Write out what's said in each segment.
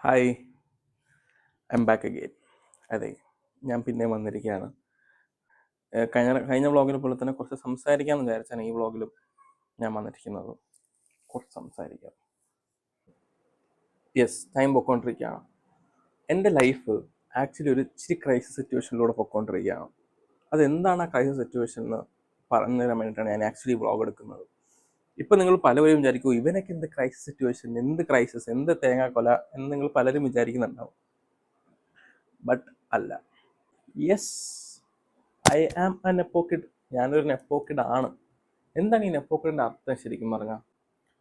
Hi, I M back again. അതെ, ഞാൻ പിന്നെ വന്നിരിക്കുകയാണ്. കഴിഞ്ഞ കഴിഞ്ഞ വ്ളോഗിനെ പോലെ തന്നെ കുറച്ച് സംസാരിക്കാമെന്ന് വിചാരിച്ചാണ് ഈ വ്ളോഗിലും ഞാൻ വന്നിരിക്കുന്നത്. കുറച്ച് സംസാരിക്കാം. യെസ്, ടൈം പൊയ്ക്കൊണ്ടിരിക്കുകയാണ്. എൻ്റെ ലൈഫ് ആക്ച്വലി ഒരു ഇച്ചിരി ക്രൈസിസ് സിറ്റുവേഷനിലൂടെ പൊയ്ക്കൊണ്ടിരിക്കുകയാണ്. അതെന്താണ് ആ ക്രൈസിസ് സിറ്റുവേഷൻ എന്ന് പറഞ്ഞു തരാൻ വേണ്ടിയിട്ടാണ് ഞാൻ ആക്ച്വലി വ്ളോഗ് എടുക്കുന്നത്. ഇപ്പം നിങ്ങൾ പലവരും വിചാരിക്കും, ഇവനൊക്കെ എന്ത് ക്രൈസിസ് സിറ്റുവേഷൻ, എന്ത് ക്രൈസിസ്, എന്ത് തേങ്ങാക്കൊല എന്ന് നിങ്ങൾ പലരും വിചാരിക്കുന്നുണ്ടാവും. ബട്ട് അല്ല. Yes, I am a nepo kid. ഞാനൊരു നെപ്പോ കിഡ് ആണ്. എന്താണ് ഈ നെപ്പോ കിഡിന്റെ അർത്ഥം ശരിക്കും പറഞ്ഞാൽ?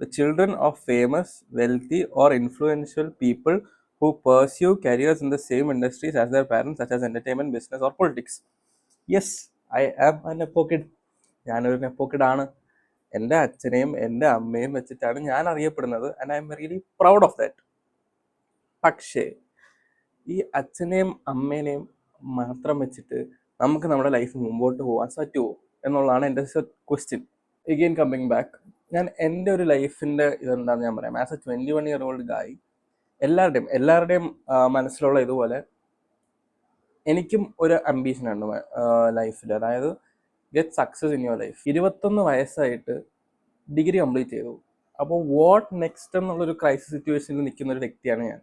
The children of famous, wealthy or influential people who pursue careers in the same industries as their parents such as entertainment, business or politics. Yes, I am a nepo kid. ഞാനൊരു nepo kid ആണ്. എൻ്റെ അച്ഛനെയും എൻ്റെ അമ്മയും വെച്ചിട്ടാണ് ഞാൻ അറിയപ്പെടുന്നത്. And I am really proud of that. പക്ഷേ ഈ അച്ഛനെയും അമ്മേനെയും മാത്രം വെച്ചിട്ട് നമുക്ക് നമ്മുടെ ലൈഫ് മുമ്പോട്ട് പോകാൻ പറ്റുമോ എന്നുള്ളതാണ് എൻ്റെ ക്വസ്റ്റ്യൻ. എഗെയിൻ കമ്മിങ് ബാക്ക്, ഞാൻ എൻ്റെ ഒരു ലൈഫിൻ്റെ ഇതെന്താണെന്ന് ഞാൻ പറയാം. ആസ് എ 21-year-old ഗായ്, എല്ലാവരുടെയും മനസ്സിലുള്ള ഇതുപോലെ എനിക്കും ഒരു അംബീഷനുണ്ട് ലൈഫിൽ. അതായത് get success in your life. 21 വയസ്സായിട്ട് ഡിഗ്രി കംപ്ലീറ്റ് ചെയ്തു. അപ്പോൾ വാട്ട് നെക്സ്റ്റ് എന്നുള്ളൊരു ക്രൈസിസ് സിറ്റുവേഷനിൽ നിൽക്കുന്ന ഒരു വ്യക്തിയാണ് ഞാൻ.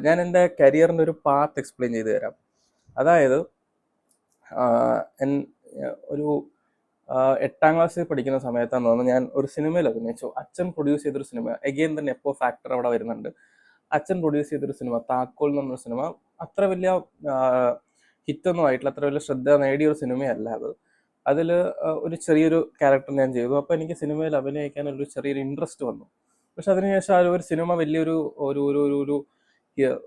ഞാൻ എൻ്റെ കരിയറിൻ്റെ ഒരു പാത്ത് എക്സ്പ്ലെയിൻ ചെയ്തു തരാം. അതായത് ഒരു 8ാം ക്ലാസ്സിൽ പഠിക്കുന്ന സമയത്താണെന്ന് തോന്നുന്നു ഞാൻ ഒരു സിനിമയിൽ അഭിനയിച്ചു. അച്ഛൻ പ്രൊഡ്യൂസ് ചെയ്തൊരു സിനിമ. എഗെയിൻ ദ നെപ്പോ ഫാക്ടർ അവിടെ വരുന്നുണ്ട്. അച്ഛൻ പ്രൊഡ്യൂസ് ചെയ്തൊരു സിനിമ താക്കോൽ എന്ന് പറഞ്ഞൊരു സിനിമ. അത്ര വലിയ ഹിറ്റൊന്നും ആയിട്ടില്ല, അത്ര വലിയ ശ്രദ്ധ നേടിയൊരു സിനിമയല്ല അത്. അതിൽ ഒരു ചെറിയൊരു ക്യാരക്ടർ ഞാൻ ചെയ്തു. അപ്പോൾ എനിക്ക് സിനിമയിൽ അഭിനയിക്കാനൊരു ചെറിയൊരു ഇൻട്രസ്റ്റ് വന്നു. പക്ഷെ അതിനുശേഷം ആ ഒരു സിനിമ വലിയൊരു ഒരു ഒരു ഒരു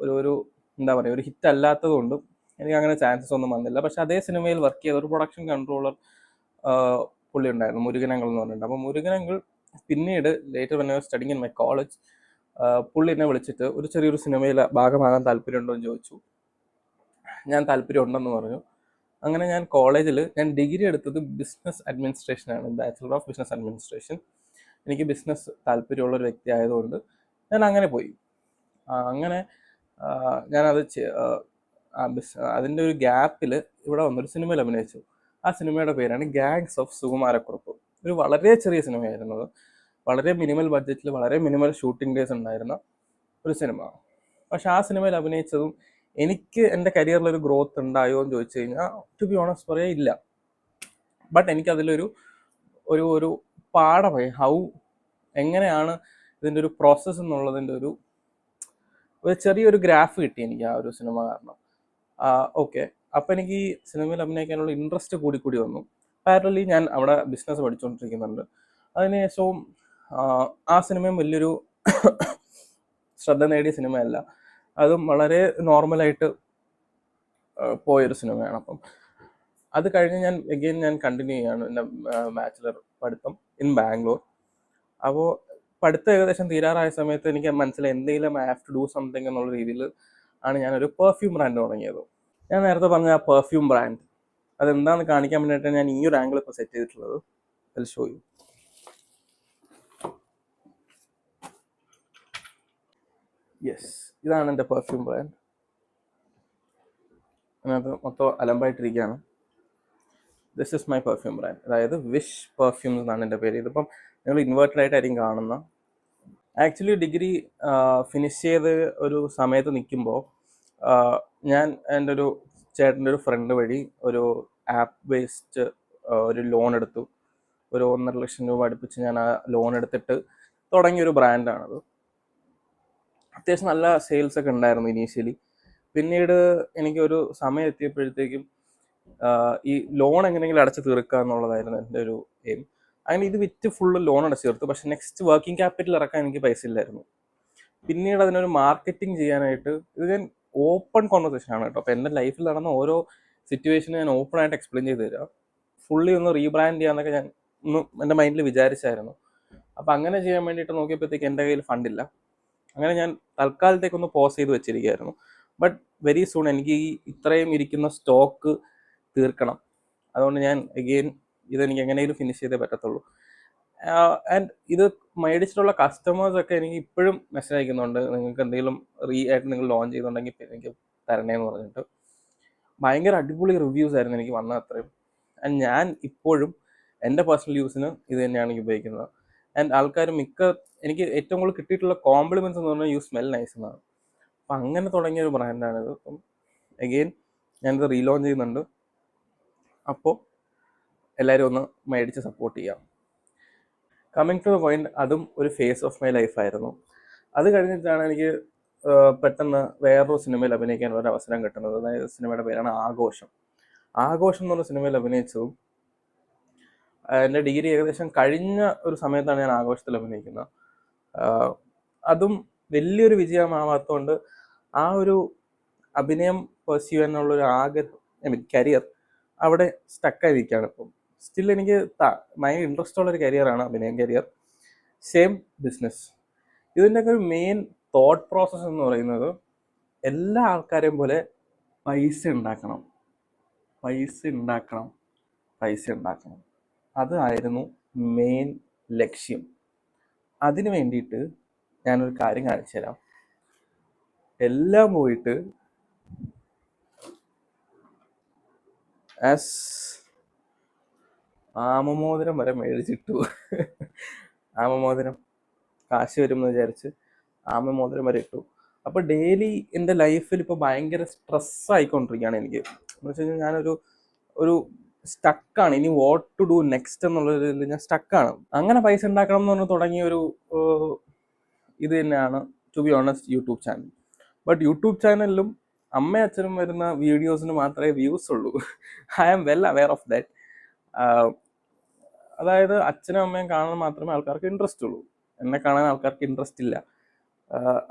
ഒരു ഒരു എന്താ പറയുക, ഒരു ഹിറ്റ് അല്ലാത്തത് കൊണ്ടും എനിക്ക് അങ്ങനെ ചാൻസസ് ഒന്നും വന്നില്ല. പക്ഷെ അതേ സിനിമയിൽ വർക്ക് ചെയ്ത ഒരു പ്രൊഡക്ഷൻ കൺട്രോളർ പുള്ളി ഉണ്ടായിരുന്നു, മുരുകനങ്ങൾ എന്ന് പറഞ്ഞിട്ടുണ്ട്. അപ്പോൾ മുരുകനങ്ങൾ പിന്നീട് later when I was studying in my college, പുള്ളി എന്നെ വിളിച്ചിട്ട് ഒരു ചെറിയൊരു സിനിമയിൽ ഭാഗമാകാൻ താല്പര്യമുണ്ടോ എന്ന് ചോദിച്ചു. ഞാൻ താല്പര്യം ഉണ്ടെന്ന് പറഞ്ഞു. അങ്ങനെ ഞാൻ കോളേജിൽ ഡിഗ്രി എടുത്തത് ബിസിനസ് അഡ്മിനിസ്ട്രേഷനാണ്, ബാച്ചിലർ ഓഫ് ബിസിനസ് അഡ്മിനിസ്ട്രേഷൻ. എനിക്ക് ബിസിനസ് താല്പര്യമുള്ള ഒരു വ്യക്തി ആയതുകൊണ്ട് ഞാൻ അങ്ങനെ പോയി. അങ്ങനെ ഞാനത് അതിൻ്റെ ഒരു ഗ്യാപ്പിൽ ഇവിടെ വന്നൊരു സിനിമയിൽ അഭിനയിച്ചു. ആ സിനിമയുടെ പേരാണ് ഗാങ്സ് ഓഫ് സുകുമാരക്കുറുപ്പ്. ഒരു വളരെ ചെറിയ സിനിമയായിരുന്നു അത്. വളരെ മിനിമൽ ബഡ്ജറ്റിൽ വളരെ മിനിമൽ ഷൂട്ടിംഗ് ഡേയ്സ് ഉണ്ടായിരുന്ന ഒരു സിനിമ. പക്ഷെ ആ സിനിമയിൽ അഭിനയിച്ചതും എനിക്ക് എൻ്റെ കരിയറിലൊരു ഗ്രോത്ത് ഉണ്ടായോ എന്ന് ചോദിച്ചു കഴിഞ്ഞാൽ ടു ബി ഓണസ്റ്റ് പറയാ ഇല്ല. ബട്ട് എനിക്കതിലൊരു ഒരു ഒരു പാഠമായി. എങ്ങനെയാണ് ഇതിൻ്റെ ഒരു പ്രോസസ്സ് എന്നുള്ളതിൻ്റെ ഒരു ചെറിയൊരു ഗ്രാഫ് കിട്ടി എനിക്ക് ആ ഒരു സിനിമ കാരണം. ഓക്കെ, അപ്പം എനിക്ക് ഈ സിനിമയിൽ അഭിനയിക്കാനുള്ള ഇൻട്രസ്റ്റ് കൂടി വന്നു. പാരലി ഞാൻ അവിടെ ബിസിനസ് പഠിച്ചുകൊണ്ടിരിക്കുന്നുണ്ട്. അതിനുശേഷവും ആ സിനിമയും വലിയൊരു ശ്രദ്ധ നേടിയ സിനിമയല്ല, അതും വളരെ നോർമലായിട്ട് പോയൊരു സിനിമയാണ്. അപ്പം അത് കഴിഞ്ഞ് ഞാൻ കണ്ടിന്യൂ ചെയ്യാണ് എൻ്റെ ബാച്ചിലർ പഠിത്തം ഇൻ ബാംഗ്ലൂർ. അപ്പോൾ പഠിത്തം ഏകദേശം തീരാറായ സമയത്ത് എനിക്ക് മനസ്സിലായി എന്തെങ്കിലും I have to do something എന്നുള്ള രീതിയിൽ ആണ് ഞാനൊരു പെർഫ്യൂം ബ്രാൻഡ് തുടങ്ങിയത്. ഞാൻ നേരത്തെ പറഞ്ഞ ആ പെർഫ്യൂം ബ്രാൻഡ് അതെന്താണെന്ന് കാണിക്കാൻ വേണ്ടിയിട്ടാണ് ഞാൻ ഈ ഒരു ആംഗിൾ ഇപ്പോൾ സെറ്റ് ചെയ്തിട്ടുള്ളത്. അതിൽ ഷോ യു. യെസ്, ഇതാണ് എൻ്റെ പെർഫ്യൂം ബ്രാൻഡ്. അതിനകത്ത് മൊത്തം അലമ്പായിട്ടിരിക്കുകയാണ്. This is my perfume brand, അതായത് വിഷ് പെർഫ്യൂംസ് എന്നാണ് എൻ്റെ പേര്. ഇതിപ്പം നിങ്ങൾ ഇൻവേർട്ടഡ് ആയിട്ടായിരിക്കും കാണുന്ന. ആക്ച്വലി ഡിഗ്രി ഫിനിഷ് ചെയ്ത് ഒരു സമയത്ത് നിൽക്കുമ്പോൾ ഞാൻ എൻ്റെ ഒരു ചേട്ടൻ്റെ ഒരു ഫ്രണ്ട് വഴി ഒരു ആപ്പ് ബേസ്ഡ് ഒരു ലോൺ എടുത്തു. ഒരു 1.5 ലക്ഷം രൂപ അടുപ്പിച്ച് ഞാൻ ആ ലോൺ എടുത്തിട്ട് തുടങ്ങിയൊരു ബ്രാൻഡാണത്. അത്യാവശ്യം നല്ല സെയിൽസ് ഒക്കെ ഉണ്ടായിരുന്നു ഇനീഷ്യലി. പിന്നീട് എനിക്കൊരു സമയം എത്തിയപ്പോഴത്തേക്കും ഈ ലോൺ എങ്ങനെയെങ്കിലും അടച്ചു തീർക്കുക എന്നുള്ളതായിരുന്നു എൻ്റെ ഒരു എയിം. അങ്ങനെ ഇത് വിറ്റ് ഫുള്ള് ലോൺ അടച്ചു തീർത്തു. പക്ഷെ നെക്സ്റ്റ് വർക്കിംഗ് ക്യാപിറ്റൽ ഇറക്കാൻ എനിക്ക് പൈസ ഇല്ലായിരുന്നു. പിന്നീട് അതിനൊരു മാർക്കറ്റിംഗ് ചെയ്യാനായിട്ട്, ഇത് ഞാൻ ഓപ്പൺ കോൺവെർസേഷൻ ആണ് കേട്ടോ. അപ്പോൾ എൻ്റെ ലൈഫിൽ നടന്ന ഓരോ സിറ്റുവേഷനും ഞാൻ ഓപ്പൺ ആയിട്ട് എക്സ്പ്ലെയിൻ ചെയ്ത് തരാം. ഫുള്ളി ഒന്ന് റീബ്രാൻഡ് ചെയ്യാന്നൊക്കെ ഞാൻ എൻ്റെ മൈൻഡിൽ വിചാരിച്ചായിരുന്നു. അപ്പം അങ്ങനെ ചെയ്യാൻ വേണ്ടിയിട്ട് നോക്കിയപ്പോഴത്തേക്ക് എൻ്റെ കയ്യിൽ ഫണ്ടില്ല. അങ്ങനെ ഞാൻ തൽക്കാലത്തേക്കൊന്ന് പോസ് ചെയ്ത് വെച്ചിരിക്കുകയായിരുന്നു. ബട്ട് വെരി സൂൺ എനിക്ക് ഈ ഇത്രയും ഇരിക്കുന്ന സ്റ്റോക്ക് തീർക്കണം. അതുകൊണ്ട് ഞാൻ അഗെയിൻ ഇതെനിക്ക് എങ്ങനെയും ഫിനിഷ് ചെയ്തേ പറ്റത്തുള്ളൂ. ആൻഡ് ഇത് മേടിച്ചിട്ടുള്ള കസ്റ്റമേഴ്സൊക്കെ എനിക്ക് ഇപ്പോഴും മെസ്സേജ് അയക്കുന്നുണ്ട്, നിങ്ങൾക്ക് എന്തെങ്കിലും ആയിട്ട് നിങ്ങൾ ലോഞ്ച് ചെയ്തിട്ടുണ്ടെങ്കിൽ എനിക്ക് തരണേന്ന് പറഞ്ഞിട്ട്. ഭയങ്കര അടിപൊളി റിവ്യൂസ് ആയിരുന്നു എനിക്ക് വന്നത് അത്രയും. ആൻഡ് ഞാൻ ഇപ്പോഴും എൻ്റെ പേഴ്സണൽ യൂസിന് ഇത് തന്നെയാണ് ഉപയോഗിക്കുന്നത്. ആൻഡ് ആൾക്കാർ എനിക്ക് ഏറ്റവും കൂടുതൽ കിട്ടിയിട്ടുള്ള കോംപ്ലിമെൻറ്റ്സ് എന്ന് പറഞ്ഞാൽ യു സ്മെൽ നൈസ് എന്നാണ്. അപ്പം അങ്ങനെ തുടങ്ങിയ ഒരു ബ്രാൻഡാണിത്. അപ്പം അഗെയിൻ ഞാനിത് റീലോഞ്ച് ചെയ്യുന്നുണ്ട്. അപ്പോൾ എല്ലാവരും ഒന്ന് മേടിച്ച് സപ്പോർട്ട് ചെയ്യാം. കമ്മിങ് ടു ദ പോയിന്റ്, അതും ഒരു ഫേസ് ഓഫ് മൈ ലൈഫായിരുന്നു. അത് കഴിഞ്ഞിട്ടാണ് എനിക്ക് പെട്ടെന്ന് വേറൊരു സിനിമയിൽ അഭിനയിക്കാൻ ഒരു അവസരം കിട്ടുന്നത്. അതായത് സിനിമയുടെ പേരാണ് ആഘോഷം. ആഘോഷം എന്ന് പറഞ്ഞ സിനിമയിൽ അഭിനയിച്ചതും എൻ്റെ ഡിഗ്രി ഏകദേശം കഴിഞ്ഞ ഒരു സമയത്താണ് ഞാൻ ആഘോഷത്തിൽ അഭിനയിക്കുന്നത്. അതും വലിയൊരു വിജയമാവാത്തതുകൊണ്ട് ആ ഒരു അഭിനയം പെർസ്യൂ ചെയ്യാനുള്ളൊരു ആഗ്രഹം, കരിയർ അവിടെ സ്റ്റക്കായിരിക്കുകയാണ് ഇപ്പം. സ്റ്റിൽ എനിക്ക് ഭയങ്കര ഇൻട്രസ്റ്റ് ഉള്ളൊരു കരിയറാണ് അഭിനയം കരിയർ. Same business. ഇതിൻ്റെയൊക്കെ ഒരു മെയിൻ തോട്ട് പ്രോസസ്സ് എന്ന് പറയുന്നത് എല്ലാ ആൾക്കാരെയും പോലെ പൈസ ഉണ്ടാക്കണം. അതായിരുന്നു മെയിൻ ലക്ഷ്യം. അതിനു വേണ്ടിയിട്ട് ഞാനൊരു കാര്യം കാണിച്ചു തരാം. എല്ലാം പോയിട്ട് ആമമോതിരം വരെ മേടിച്ചിട്ടു. ആമമോതിരം കാശ് വരുമെന്ന് വിചാരിച്ച് ആമമോതിരം വരെ ഇട്ടു. അപ്പോൾ ഡെയിലി എൻ്റെ ലൈഫിൽ ഇപ്പോൾ ഭയങ്കര സ്ട്രെസ്സായിക്കൊണ്ടിരിക്കുകയാണ് എനിക്ക്. എന്ന് വെച്ച് കഴിഞ്ഞാൽ ഞാനൊരു സ്റ്റക്കാണ്. ഇനി വാട്ട് ടു ഡു നെക്സ്റ്റ് എന്നുള്ളതിൽ ഞാൻ സ്റ്റക്കാണ്. അങ്ങനെ പൈസ ഉണ്ടാക്കണം എന്ന് പറഞ്ഞ് തുടങ്ങിയ ഇത് തന്നെയാണ് to be honest YouTube channel. But YouTube ചാനലിലും അമ്മയും അച്ഛനും വരുന്ന വീഡിയോസിന് മാത്രമേ വ്യൂസ് ഉള്ളൂ. I am well aware of that. അതായത് അച്ഛനും അമ്മയും കാണാൻ മാത്രമേ ആൾക്കാർക്ക് ഇൻട്രസ്റ്റ് ഉള്ളൂ. എന്നെ കാണാൻ ആൾക്കാർക്ക് ഇൻട്രസ്റ്റ് ഇല്ല.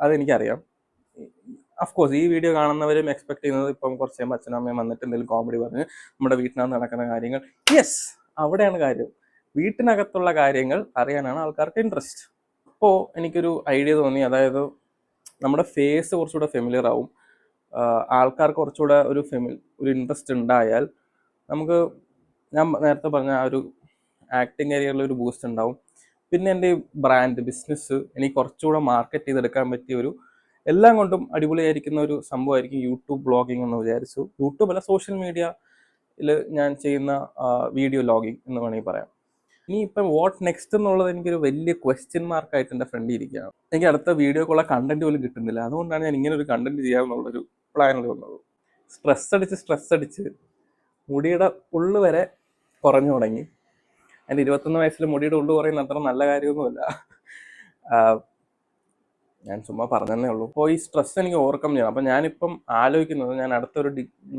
അതെനിക്കറിയാം. അഫ്കോഴ്സ് ഈ വീഡിയോ കാണുന്നവരും എക്സ്പെക്ട് ചെയ്യുന്നത് ഇപ്പം കുറച്ച് കഴിയുമ്പോൾ അച്ഛനും അമ്മയും വന്നിട്ട് എന്തെങ്കിലും കോമഡി പറഞ്ഞ് നമ്മുടെ വീട്ടിനകത്ത് നടക്കുന്ന കാര്യങ്ങൾ, യെസ്, അവിടെയാണ് കാര്യം. വീട്ടിനകത്തുള്ള കാര്യങ്ങൾ അറിയാനാണ് ആൾക്കാർക്ക് ഇൻട്രസ്റ്റ്. അപ്പോൾ എനിക്കൊരു ഐഡിയ തോന്നി. അതായത് നമ്മുടെ ഫേസ് കുറച്ചുകൂടെ ഫെമിലിയർ ആവും. ആൾക്കാർക്ക് കുറച്ചുകൂടെ ഒരു ഇൻട്രസ്റ്റ് ഉണ്ടായാൽ നമുക്ക്, ഞാൻ നേരത്തെ പറഞ്ഞ ആ ഒരു ആക്ടിങ് കരിയറിൽ ഒരു ബൂസ്റ്റ് ഉണ്ടാവും. പിന്നെ എൻ്റെ ബ്രാൻഡ് ബിസിനസ് എനിക്ക് കുറച്ചുകൂടെ മാർക്കറ്റ് ചെയ്തെടുക്കാൻ പറ്റിയ എല്ലാം കൊണ്ടും അടിപൊളിയായിരിക്കുന്ന ഒരു സംഭവമായിരിക്കും യൂട്യൂബ് ബ്ലോഗിംഗ് എന്ന് വിചാരിച്ചു. യൂട്യൂബ് അല്ല, സോഷ്യൽ മീഡിയയിൽ ഞാൻ ചെയ്യുന്ന വീഡിയോ ലോഗിങ് എന്ന് വേണമെങ്കിൽ പറയാം. ഇനി ഇപ്പം വാട്ട് നെക്സ്റ്റ് എന്നുള്ളത് എനിക്കൊരു വലിയ ക്വസ്റ്റ്യൻ മാർക്കായിട്ട് എൻ്റെ ഫ്രണ്ടിൽ ഇരിക്കുകയാണ്. എനിക്ക് അടുത്ത വീഡിയോക്കുള്ള കണ്ടന്റ് പോലും കിട്ടുന്നില്ല. അതുകൊണ്ടാണ് ഞാൻ ഇങ്ങനെ ഒരു കണ്ടന്റ് ചെയ്യാമെന്നുള്ളൊരു പ്ലാനിൽ വന്നത്. സ്ട്രെസ് അടിച്ച് മുടിയുടെ ഉള്ളു വരെ കുറഞ്ഞു തുടങ്ങി. എൻ്റെ 21 വയസ്സിൽ മുടിയുടെ ഉള്ളു കുറയുന്ന അത്ര നല്ല കാര്യമൊന്നുമില്ല. ഞാൻ ചുമ്മാ പറഞ്ഞതേ ഉള്ളൂ. അപ്പോൾ ഈ സ്ട്രെസ് എനിക്ക് ഓവർകം ചെയ്യണം. അപ്പം ഞാനിപ്പം ആലോചിക്കുന്നത്, ഞാൻ അടുത്തൊരു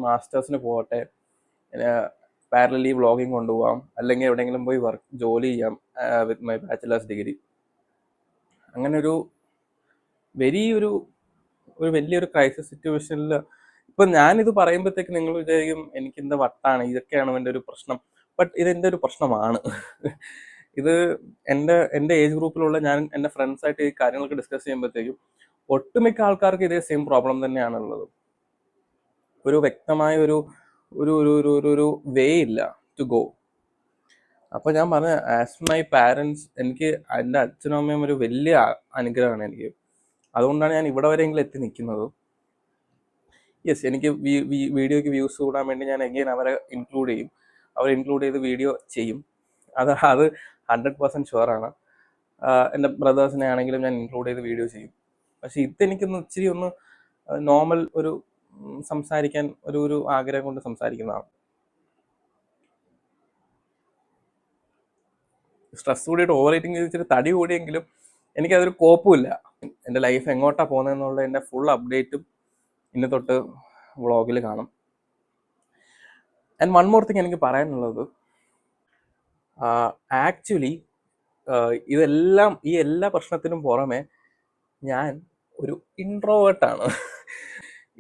മാസ്റ്റേഴ്സിന് പോകട്ടെ, പാരലലി വ്ളോഗിങ് കൊണ്ടുപോകാം, അല്ലെങ്കിൽ എവിടെയെങ്കിലും പോയി ജോലി ചെയ്യാം വിത്ത് മൈ ബാച്ചിലേഴ്സ് ഡിഗ്രി. അങ്ങനെ ഒരു വലിയൊരു ക്രൈസിസ് സിറ്റുവേഷനിൽ ഇപ്പം ഞാനിത് പറയുമ്പോഴത്തേക്ക് നിങ്ങൾ വിചാരിക്കും എനിക്കെന്താ വട്ടാണ്, ഇതൊക്കെയാണ് എൻ്റെ ഒരു പ്രശ്നം. ബട്ട് ഇതെൻ്റെ ഒരു പ്രശ്നമാണ്. ഇത് എൻ്റെ ഏജ് ഗ്രൂപ്പിലുള്ള എൻ്റെ ഫ്രണ്ട്സായിട്ട് ഈ കാര്യങ്ങളൊക്കെ ഡിസ്കസ് ചെയ്യുമ്പോഴത്തേക്കും ഒട്ടുമിക്ക ആൾക്കാർക്ക് ഇതേ സെയിം പ്രോബ്ലം തന്നെയാണുള്ളത്. ഒരു വ്യക്തമായ ഒരു വേ ഇല്ല ടു ഗോ. അപ്പോൾ ഞാൻ പറഞ്ഞ, ആസ് മൈ പാരൻസ്, എനിക്ക് എൻ്റെ അച്ഛനും അമ്മയും ഒരു വലിയ അനുഗ്രഹമാണ് എനിക്ക്. അതുകൊണ്ടാണ് ഞാൻ ഇവിടെ വരെയെങ്കിലും എത്തി നിൽക്കുന്നത്. യെസ്, എനിക്ക് വീഡിയോയ്ക്ക് വ്യൂസ് കൂടാൻ വേണ്ടി ഞാൻ എഗെയിൻ അവരെ ഇൻക്ലൂഡ് ചെയ്യും. അവർ ഇൻക്ലൂഡ് ചെയ്ത് വീഡിയോ ചെയ്യും. അത് 100% ഷുവറാണ്. എൻ്റെ ബ്രദേഴ്സിനെ ആണെങ്കിലും ഞാൻ ഇൻക്ലൂഡ് ചെയ്ത് വീഡിയോ ചെയ്യും. പക്ഷെ ഇതെനിക്കൊന്ന് ഇച്ചിരി നോർമൽ സംസാരിക്കാൻ ഒരു ആഗ്രഹം കൊണ്ട് സംസാരിക്കുന്നതാണ്. സ്ട്രെസ് കൂടിയിട്ട് ഓവർ ഈറ്റിംഗ് ഇച്ചിരി തടി കൂടിയെങ്കിലും എനിക്കതൊരു കോപ്പുമില്ല. എൻ്റെ ലൈഫ് എങ്ങോട്ടാണ് പോകുന്നതെന്നുള്ള എൻ്റെ ഫുൾ അപ്ഡേറ്റും ഇന്ന് തൊട്ട് വ്ളോഗിൽ കാണും. ആൻഡ് വൺ മോർ തിങ് എനിക്ക് പറയാനുള്ളത്, ആക്ച്വലി ഇതെല്ലാം, ഈ എല്ലാ പ്രശ്നത്തിനും പുറമെ ഞാൻ ഒരു ഇൻട്രോവേർട്ടാണ്.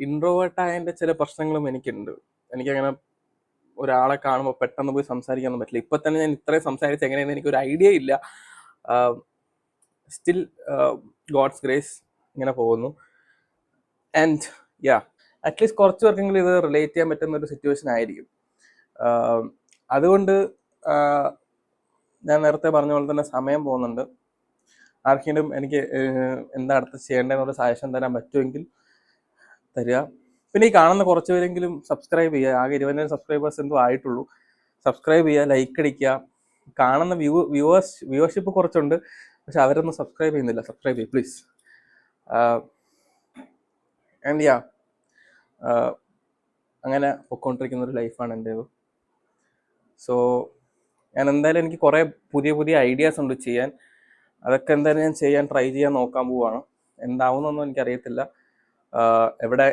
ഇൻട്രോവേർട്ടായതിൻ്റെ ചില പ്രശ്നങ്ങളും എനിക്കുണ്ട്. എനിക്കങ്ങനെ ഒരാളെ കാണുമ്പോൾ പെട്ടെന്ന് പോയി സംസാരിക്കാനൊന്നും പറ്റില്ല. ഇപ്പം തന്നെ ഞാൻ ഇത്രയും സംസാരിച്ച് എങ്ങനെയെന്ന് എനിക്കൊരു ഐഡിയ ഇല്ല. സ്റ്റിൽ ഗോഡ്സ് ഗ്രേസ് ഇങ്ങനെ പോകുന്നു. ആൻഡ് അറ്റ്ലീസ്റ്റ് കുറച്ച് പേർക്കെങ്കിലും ഇത് റിലേറ്റ് ചെയ്യാൻ പറ്റുന്ന ഒരു സിറ്റുവേഷൻ ആയിരിക്കും. അതുകൊണ്ട് ഞാൻ നേരത്തെ പറഞ്ഞ പോലെ തന്നെ സമയം പോകുന്നുണ്ട്. ആർക്കെങ്കിലും എനിക്ക് എന്താ അടുത്ത് ചെയ്യേണ്ടതെന്നുള്ള സജഷൻ തരാൻ പറ്റുമെങ്കിൽ തരിക. പിന്നെ ഈ കാണുന്ന കുറച്ച് പേരെങ്കിലും സബ്സ്ക്രൈബ് ചെയ്യുക. ആകെ 20,000 സബ്സ്ക്രൈബേഴ്സ് എന്തോ ആയിട്ടുള്ളൂ. സബ്സ്ക്രൈബ് ചെയ്യുക, ലൈക്ക് അടിക്കുക. കാണുന്ന വ്യൂവർഷിപ്പ് കുറച്ചുണ്ട്, പക്ഷെ അവരൊന്നും സബ്സ്ക്രൈബ് ചെയ്യുന്നില്ല. സബ്സ്ക്രൈബ് ചെയ്യും പ്ലീസ്. ആൻഡ് യാ, അങ്ങനെ പൊയ്ക്കൊണ്ടിരിക്കുന്ന ഒരു ലൈഫാണ് എൻ്റേത്. സോ ഞാൻ എന്തായാലും എനിക്ക് കുറേ പുതിയ പുതിയ ഐഡിയാസ് ഉണ്ട് ചെയ്യാൻ. അതൊക്കെ എന്തായാലും ഞാൻ ട്രൈ ചെയ്യാൻ നോക്കാൻ പോവുകയാണ്. എന്താവുന്നൊന്നും എനിക്കറിയത്തില്ല.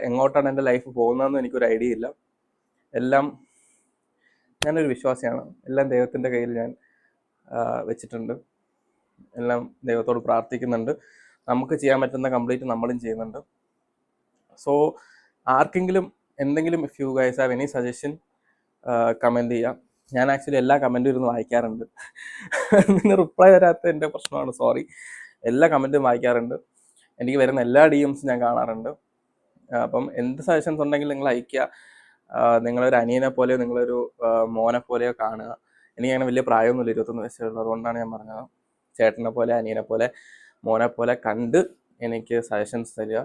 എങ്ങോട്ടാണ് എൻ്റെ ലൈഫ് പോകുന്നതെന്നും എനിക്കൊരു ഐഡിയ ഇല്ല. എല്ലാം ഞാനൊരു വിശ്വാസിയാണ്. എല്ലാം ദൈവത്തിൻ്റെ കയ്യിൽ ഞാൻ വെച്ചിട്ടുണ്ട്. എല്ലാം ദൈവത്തോട് പ്രാർത്ഥിക്കുന്നുണ്ട്. നമുക്ക് ചെയ്യാൻ പറ്റുന്ന കംപ്ലീറ്റ് നമ്മളും ചെയ്യുന്നുണ്ട്. സോ ആർക്കെങ്കിലും എന്തെങ്കിലും, if you guys have any suggestion, comment ചെയ്യാം. ഞാൻ ആക്ച്വലി എല്ലാ കമൻറ്റും ഇരുന്ന് വായിക്കാറുണ്ട്. അതിന് റിപ്ലൈ തരാത്ത എൻ്റെ പ്രശ്നമാണ്, സോറി. എല്ലാ കമൻറ്റും വായിക്കാറുണ്ട്. എനിക്ക് വരുന്ന എല്ലാ DMs ഞാൻ കാണാറുണ്ട്. അപ്പം എന്ത് സജഷൻസ് ഉണ്ടെങ്കിലും നിങ്ങൾ അയയ്ക്കുക. നിങ്ങളൊരു അനിയനെ പോലെയോ നിങ്ങളൊരു മോനെ പോലെയോ കാണുക. എനിക്കങ്ങനെ വലിയ പ്രായമൊന്നുമില്ല, 21 വയസ്സേ ഉള്ളൂ. അതുകൊണ്ടാണ് ഞാൻ പറഞ്ഞത്. ചേട്ടനെ പോലെ, അനിയനെ പോലെ, മോനെ പോലെ കണ്ട് എനിക്ക് സജഷൻസ് തരിക.